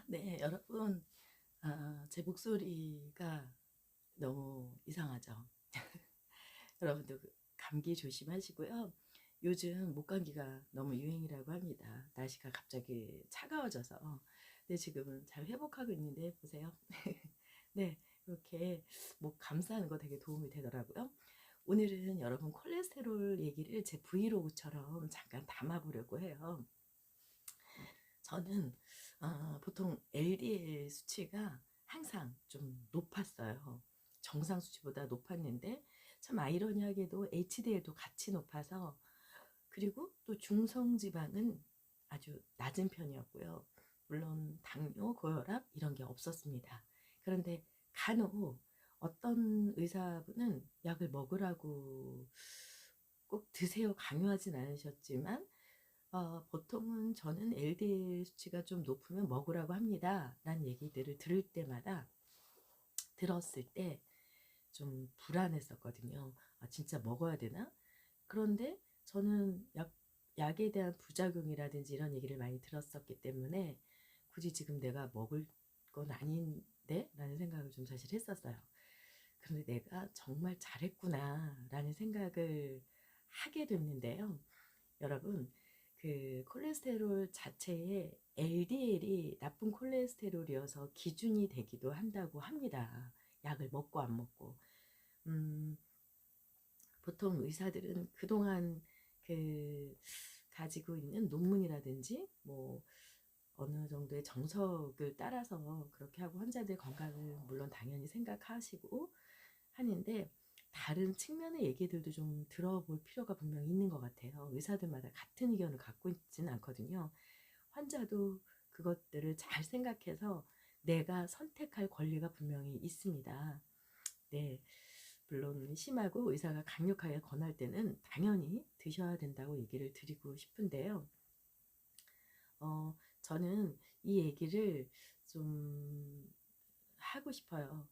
네, 여러분, 제 목소리가 너무 이상하죠? 여러분도 감기 조심하시고요. 요즘 목감기가 너무 유행이라고 합니다. 날씨가 갑자기 차가워져서. 네, 지금은 잘 회복하고 있는데, 보세요. 네, 이렇게 목 감싸는 거 되게 도움이 되더라고요. 오늘은 여러분 콜레스테롤 얘기를 제 브이로그처럼 잠깐 담아보려고 해요. 저는 보통 LDL 수치가 항상 좀 높았어요. 정상 수치보다 높았는데 참 아이러니하게도 HDL도 같이 높아서, 그리고 또 중성지방은 아주 낮은 편이었고요. 물론 당뇨, 고혈압 이런 게 없었습니다. 그런데 간혹 어떤 의사분은 약을 먹으라고 꼭 드세요 강요하진 않으셨지만, 보통은 저는 LDL 수치가 좀 높으면 먹으라고 합니다 라는 얘기들을 들었을 때 좀 불안했었거든요. 진짜 먹어야 되나? 그런데 저는 약에 대한 부작용이라든지 이런 얘기를 많이 들었었기 때문에 굳이 지금 내가 먹을 건 아닌데? 라는 생각을 좀 사실 했었어요. 그런데 내가 정말 잘했구나 라는 생각을 하게 됐는데요. 여러분, 그 콜레스테롤 자체에 LDL이 나쁜 콜레스테롤이어서 기준이 되기도 한다고 합니다. 약을 먹고 안 먹고. 음, 보통 의사들은 그동안 그 가지고 있는 논문이라든지 뭐 어느 정도의 정석을 따라서 그렇게 하고 환자들 건강을 물론 당연히 생각하시고 하는데, 다른 측면의 얘기들도 좀 들어볼 필요가 분명히 있는 것 같아요. 의사들마다 같은 의견을 갖고 있지는 않거든요. 환자도 그것들을 잘 생각해서 내가 선택할 권리가 분명히 있습니다. 네, 물론 심하고 의사가 강력하게 권할 때는 당연히 드셔야 된다고 얘기를 드리고 싶은데요. 저는 이 얘기를 좀 하고 싶어요.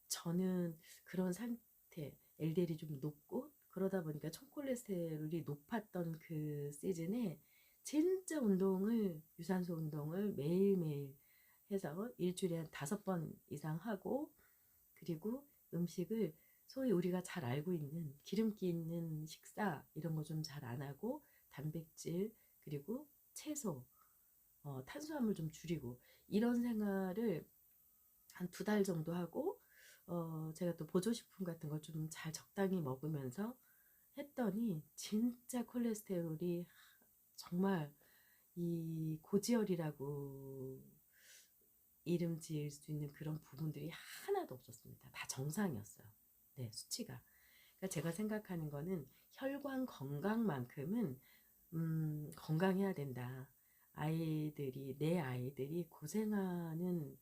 저는 그런 상태, LDL이 좀 높고 그러다 보니까 촌콜레스테롤이 높았던 그 시즌에 진짜 유산소 운동을 매일매일 해서 일주일에 한 5번 이상 하고, 그리고 음식을 소위 우리가 잘 알고 있는 기름기 있는 식사 이런 거 좀 잘 안 하고, 단백질 그리고 채소, 탄수화물 좀 줄이고 이런 생활을 한 2달 정도 하고, 제가 또 보조식품 같은 거 좀 잘 적당히 먹으면서 했더니 진짜 콜레스테롤이 정말 이 고지혈이라고 이름 지을 수 있는 그런 부분들이 하나도 없었습니다. 다 정상이었어요. 네, 수치가. 그러니까 제가 생각하는 거는 혈관 건강만큼은 건강해야 된다. 내 아이들이 고생하는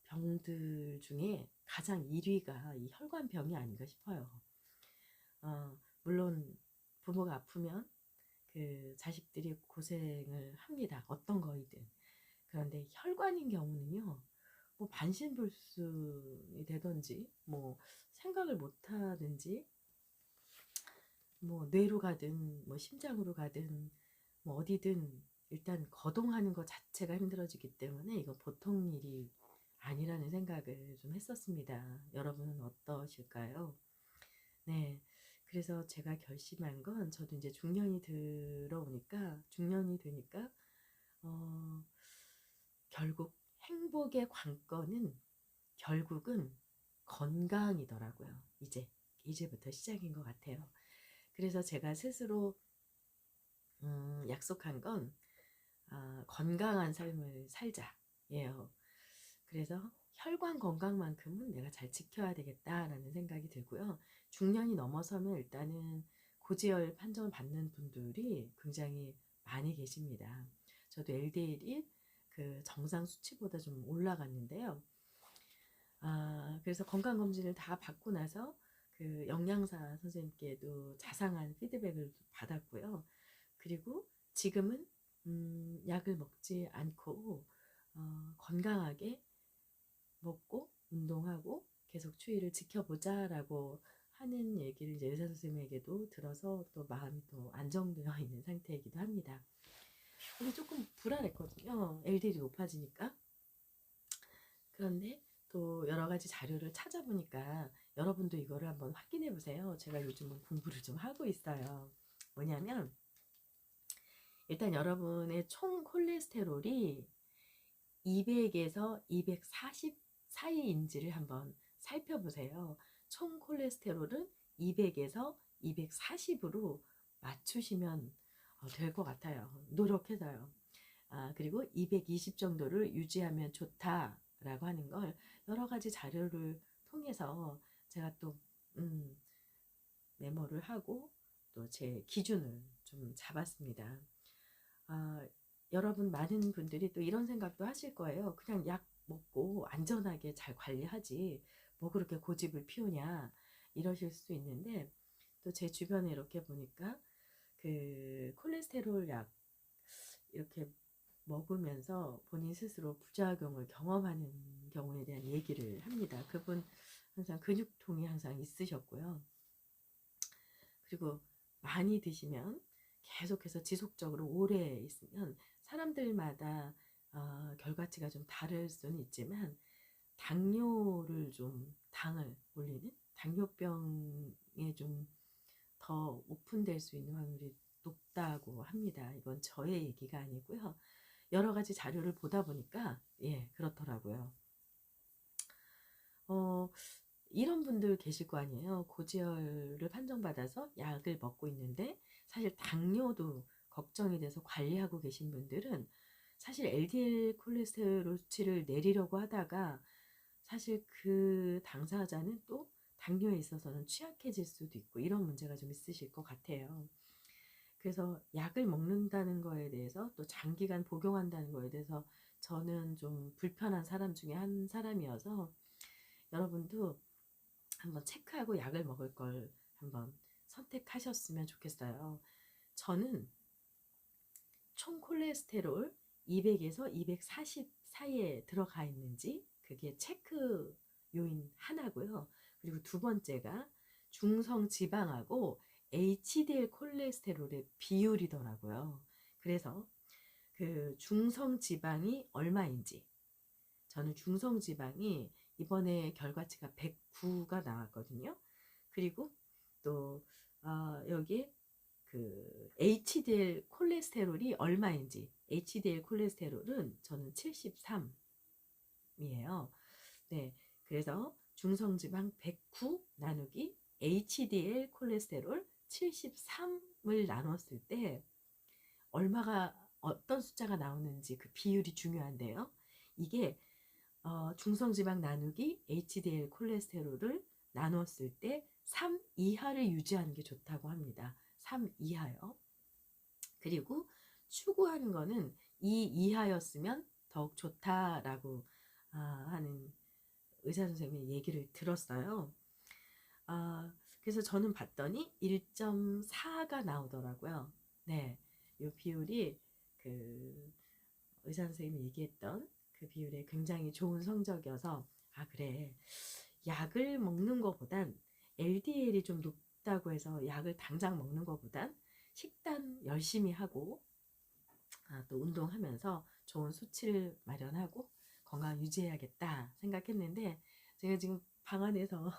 병들 중에 가장 1위가 이 혈관병이 아닌가 싶어요. 물론 부모가 아프면 그 자식들이 고생을 합니다. 어떤 거이든. 그런데 혈관인 경우는요, 뭐 반신불수이 되든지, 뭐 생각을 못 하든지, 뭐 뇌로 가든, 뭐 심장으로 가든, 뭐 어디든 일단 거동하는 것 자체가 힘들어지기 때문에 이건 보통 일이 아니라는 생각을 좀 했었습니다. 여러분은 어떠실까요? 네. 그래서 제가 결심한 건, 저도 이제 중년이 되니까, 어, 결국 행복의 관건은 결국은 건강이더라고요. 이제부터 시작인 것 같아요. 그래서 제가 스스로 약속한 건, 건강한 삶을 살자예요. 그래서 혈관 건강만큼은 내가 잘 지켜야 되겠다라는 생각이 들고요. 중년이 넘어서면 일단은 고지혈 판정을 받는 분들이 굉장히 많이 계십니다. 저도 LDL이 그 정상 수치보다 좀 올라갔는데요. 그래서 건강검진을 다 받고 나서 그 영양사 선생님께도 자상한 피드백을 받았고요. 그리고 지금은 약을 먹지 않고 건강하게 먹고 운동하고 계속 추위를 지켜보자라고 하는 얘기를 이제 의사 선생님에게도 들어서 또 마음이 또 안정되어 있는 상태이기도 합니다. 근데 조금 불안했거든요. LDL이 높아지니까. 그런데 또 여러 가지 자료를 찾아보니까 여러분도 이거를 한번 확인해 보세요. 제가 요즘은 공부를 좀 하고 있어요. 뭐냐면 일단 여러분의 총 콜레스테롤이 200에서 240 사이인지를 한번 살펴보세요. 총 콜레스테롤은 200에서 240으로 맞추시면 될 것 같아요. 노력해서요. 그리고 220 정도를 유지하면 좋다라고 하는 걸 여러 가지 자료를 통해서 제가 또 메모를 하고 또 제 기준을 좀 잡았습니다. 여러분 많은 분들이 또 이런 생각도 하실 거예요. 그냥 약 먹고 안전하게 잘 관리하지 뭐 그렇게 고집을 피우냐 이러실 수 있는데 또 제 주변에 이렇게 보니까 그 콜레스테롤 약 이렇게 먹으면서 본인 스스로 부작용을 경험하는 경우에 대한 얘기를 합니다. 그분 항상 근육통이 항상 있으셨고요. 그리고 많이 드시면 계속해서 지속적으로 오래 있으면 사람들마다 결과치가 좀 다를 수는 있지만 당을 올리는 당뇨병에 좀 더 오픈될 수 있는 확률이 높다고 합니다. 이건 저의 얘기가 아니고요. 여러 가지 자료를 보다 보니까 그렇더라고요. 이런 분들 계실 거 아니에요. 고지혈을 판정받아서 약을 먹고 있는데 사실 당뇨도 걱정이 돼서 관리하고 계신 분들은 사실 LDL 콜레스테롤 수치를 내리려고 하다가 사실 그 당사자는 또 당뇨에 있어서는 취약해질 수도 있고 이런 문제가 좀 있으실 것 같아요. 그래서 약을 먹는다는 거에 대해서 또 장기간 복용한다는 거에 대해서 저는 좀 불편한 사람 중에 한 사람이어서 여러분도 한번 체크하고 약을 먹을 걸 한번 선택하셨으면 좋겠어요. 저는 총 콜레스테롤 200에서 240 사이에 들어가 있는지 그게 체크 요인 하나고요. 그리고 두 번째가 중성 지방하고 HDL 콜레스테롤의 비율이더라고요. 그래서 그 중성 지방이 얼마인지 저는 중성 지방이 이번에 결과치가 109가 나왔거든요. 그리고 또 여기에 그 HDL 콜레스테롤이 얼마인지 HDL 콜레스테롤은 저는 73이에요. 네, 그래서 중성지방 109 나누기 HDL 콜레스테롤 73을 나눴을 때 얼마가 어떤 숫자가 나오는지 그 비율이 중요한데요. 이게 중성지방 나누기 HDL 콜레스테롤을 나눴을 때 3 이하를 유지하는 게 좋다고 합니다. 3 이하요. 그리고 추구하는 거는 2 이하였으면 더욱 좋다라고 하는 의사 선생님의 얘기를 들었어요. 그래서 저는 봤더니 1.4가 나오더라고요. 네, 이 비율이 그 의사 선생님이 얘기했던 그 비율에 굉장히 좋은 성적이어서 그래 약을 먹는 것보단 LDL이 좀 높다고 해서 약을 당장 먹는 것보단 식단 열심히 하고 또 운동하면서 좋은 수치를 마련하고 건강 유지해야겠다 생각했는데 제가 지금 방 안에서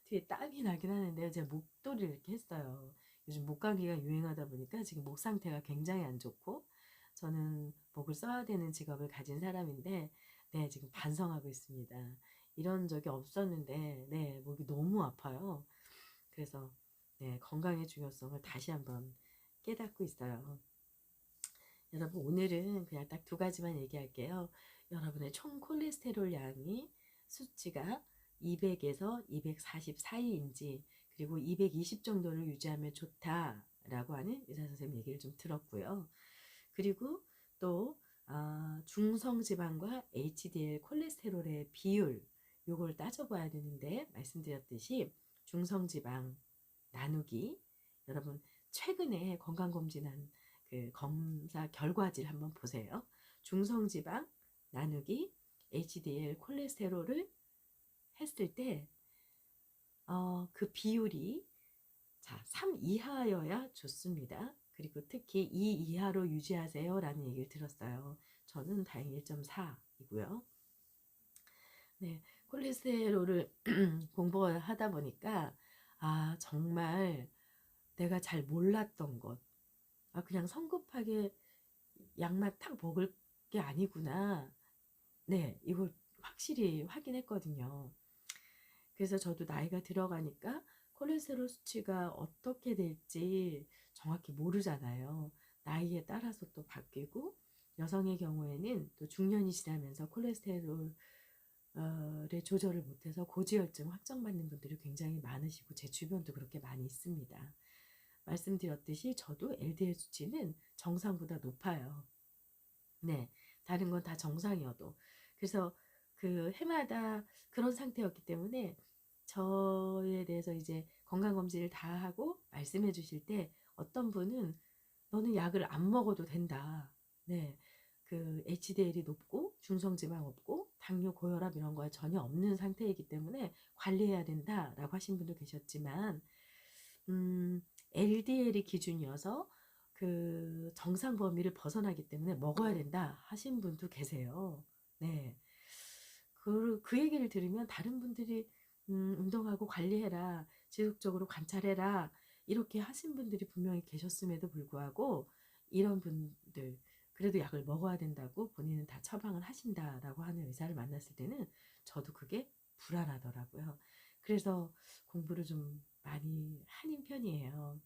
뒤에 땀이 나긴 하는데요. 제가 목도리를 이렇게 했어요. 요즘 목감기가 유행하다 보니까 지금 목 상태가 굉장히 안 좋고 저는 목을 써야 되는 직업을 가진 사람인데 네, 지금 반성하고 있습니다. 이런 적이 없었는데 네, 목이 너무 아파요. 그래서 네, 건강의 중요성을 다시 한번 깨닫고 있어요. 여러분 오늘은 그냥 딱 두 가지만 얘기할게요. 여러분의 총 콜레스테롤 양이 수치가 200에서 240 사이인지 그리고 220 정도를 유지하면 좋다라고 하는 의사 선생님 얘기를 좀 들었고요. 그리고 또 중성지방과 HDL 콜레스테롤의 비율 요걸 따져봐야 되는데 말씀드렸듯이 중성지방 나누기 여러분 최근에 건강검진한 그 검사 결과지를 한번 보세요. 중성지방 나누기 HDL 콜레스테롤을 했을 때 그 비율이 3 이하여야 좋습니다. 그리고 특히 2 이하로 유지하세요 라는 얘기를 들었어요. 저는 다행히 1.4이고요. 네, 콜레스테롤을 공부하다 보니까 정말 내가 잘 몰랐던 것, 그냥 성급하게 약만 탁 먹을 게 아니구나. 네, 이걸 확실히 확인했거든요. 그래서 저도 나이가 들어가니까 콜레스테롤 수치가 어떻게 될지 정확히 모르잖아요. 나이에 따라서 또 바뀌고, 여성의 경우에는 또 중년이 지나면서 콜레스테롤 의 조절을 못해서 고지혈증 확정받는 분들이 굉장히 많으시고, 제 주변도 그렇게 많이 있습니다. 말씀드렸듯이 저도 LDL 수치는 정상보다 높아요. 네, 다른 건 다 정상이어도. 그래서 그 해마다 그런 상태였기 때문에 저에 대해서 이제 건강검진을 다 하고 말씀해 주실 때 어떤 분은 너는 약을 안 먹어도 된다. 네, 그 HDL이 높고 중성지방 없고 당뇨 고혈압 이런 거에 전혀 없는 상태이기 때문에 관리해야 된다라고 하신 분도 계셨지만 LDL이 기준이어서 그 정상 범위를 벗어나기 때문에 먹어야 된다 하신 분도 계세요. 네. 그 얘기를 들으면 다른 분들이 운동하고 관리해라, 지속적으로 관찰해라, 이렇게 하신 분들이 분명히 계셨음에도 불구하고 이런 분들, 그래도 약을 먹어야 된다고 본인은 다 처방을 하신다라고 하는 의사를 만났을 때는 저도 그게 불안하더라고요. 그래서 공부를 좀 많이 하는 편이에요.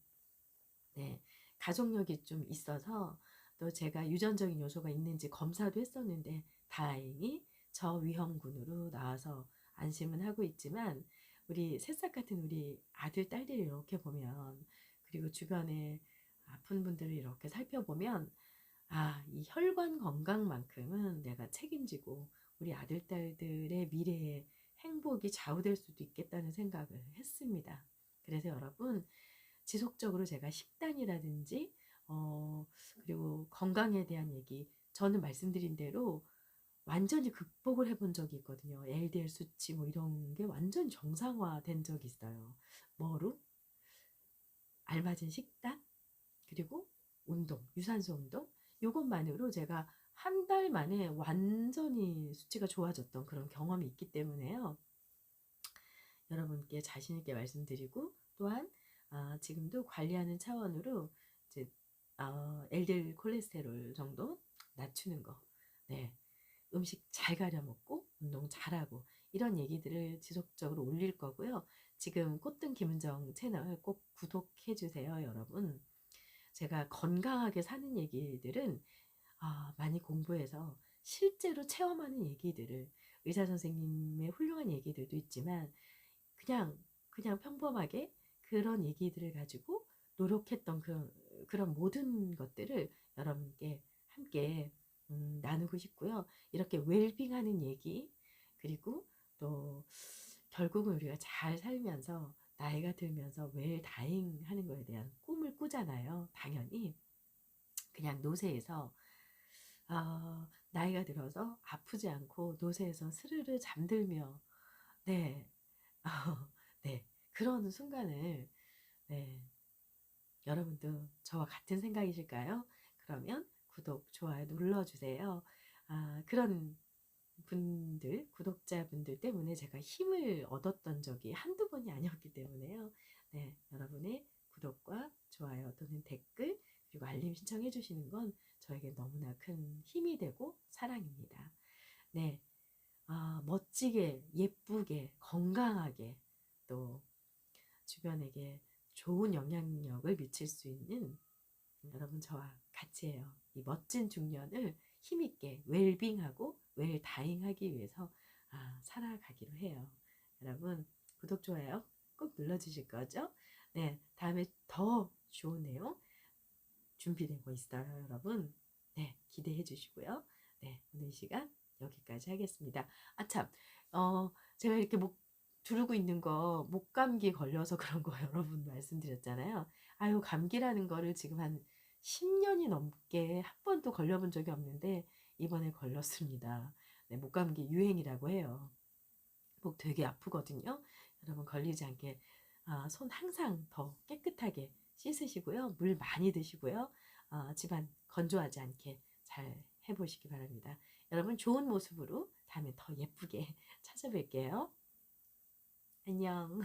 네, 가족력이 좀 있어서 또 제가 유전적인 요소가 있는지 검사도 했었는데 다행히 저위험군으로 나와서 안심은 하고 있지만, 우리 새싹 같은 우리 아들 딸들이 이렇게 보면, 그리고 주변에 아픈 분들을 이렇게 살펴보면 이 혈관 건강만큼은 내가 책임지고 우리 아들 딸들의 미래의 행복이 좌우될 수도 있겠다는 생각을 했습니다. 그래서 여러분, 지속적으로 제가 식단이라든지 그리고 건강에 대한 얘기, 저는 말씀드린 대로 완전히 극복을 해본 적이 있거든요. LDL 수치 뭐 이런 게 완전 정상화된 적이 있어요. 뭐로? 알맞은 식단, 그리고 운동, 유산소 운동, 이것만으로 제가 한 달 만에 완전히 수치가 좋아졌던 그런 경험이 있기 때문에요. 여러분께 자신 있게 말씀드리고, 또한 지금도 관리하는 차원으로 이제 LDL 콜레스테롤 정도 낮추는 거, 네, 음식 잘 가려 먹고 운동 잘하고 이런 얘기들을 지속적으로 올릴 거고요. 지금 꽃등 김은정 채널 꼭 구독해 주세요, 여러분. 제가 건강하게 사는 얘기들은 많이 공부해서 실제로 체험하는 얘기들을, 의사 선생님의 훌륭한 얘기들도 있지만 그냥 평범하게 그런 얘기들을 가지고 노력했던 그런 모든 것들을 여러분께 함께 나누고 싶고요. 이렇게 웰빙하는 얘기, 그리고 또 결국은 우리가 잘 살면서 나이가 들면서 웰다잉 하는 거에 대한 꿈을 꾸잖아요. 당연히 그냥 노쇠에서 나이가 들어서 아프지 않고 노쇠에서 스르르 잠들며, 네, 네, 그런 순간을, 네, 여러분도 저와 같은 생각이실까요? 그러면 구독, 좋아요 눌러주세요. 그런 분들, 구독자분들 때문에 제가 힘을 얻었던 적이 한두 번이 아니었기 때문에요. 네, 여러분의 구독과 좋아요 또는 댓글, 그리고 알림 신청해 주시는 건 저에게 너무나 큰 힘이 되고 사랑입니다. 네, 멋지게, 예쁘게, 건강하게, 또 주변에게 좋은 영향력을 미칠 수 있는 여러분 저와 같이 해요. 이 멋진 중년을 힘있게 웰빙하고 웰다잉하기 위해서 살아가기로 해요. 여러분 구독, 좋아요 꼭 눌러주실 거죠? 네, 다음에 더 좋은 내용 준비되고 있어요, 여러분. 네, 기대해 주시고요. 네, 오늘 이 시간 여기까지 하겠습니다. 참, 제가 이렇게 두르고 있는 거 목감기 걸려서 그런 거 여러분 말씀드렸잖아요. 감기라는 거를 지금 한 10년이 넘게 한 번도 걸려본 적이 없는데 이번에 걸렸습니다. 네, 목감기 유행이라고 해요. 목 되게 아프거든요. 여러분 걸리지 않게 손 항상 더 깨끗하게 씻으시고요. 물 많이 드시고요. 집안 건조하지 않게 잘 해보시기 바랍니다. 여러분 좋은 모습으로 다음에 더 예쁘게 찾아뵐게요. 안녕.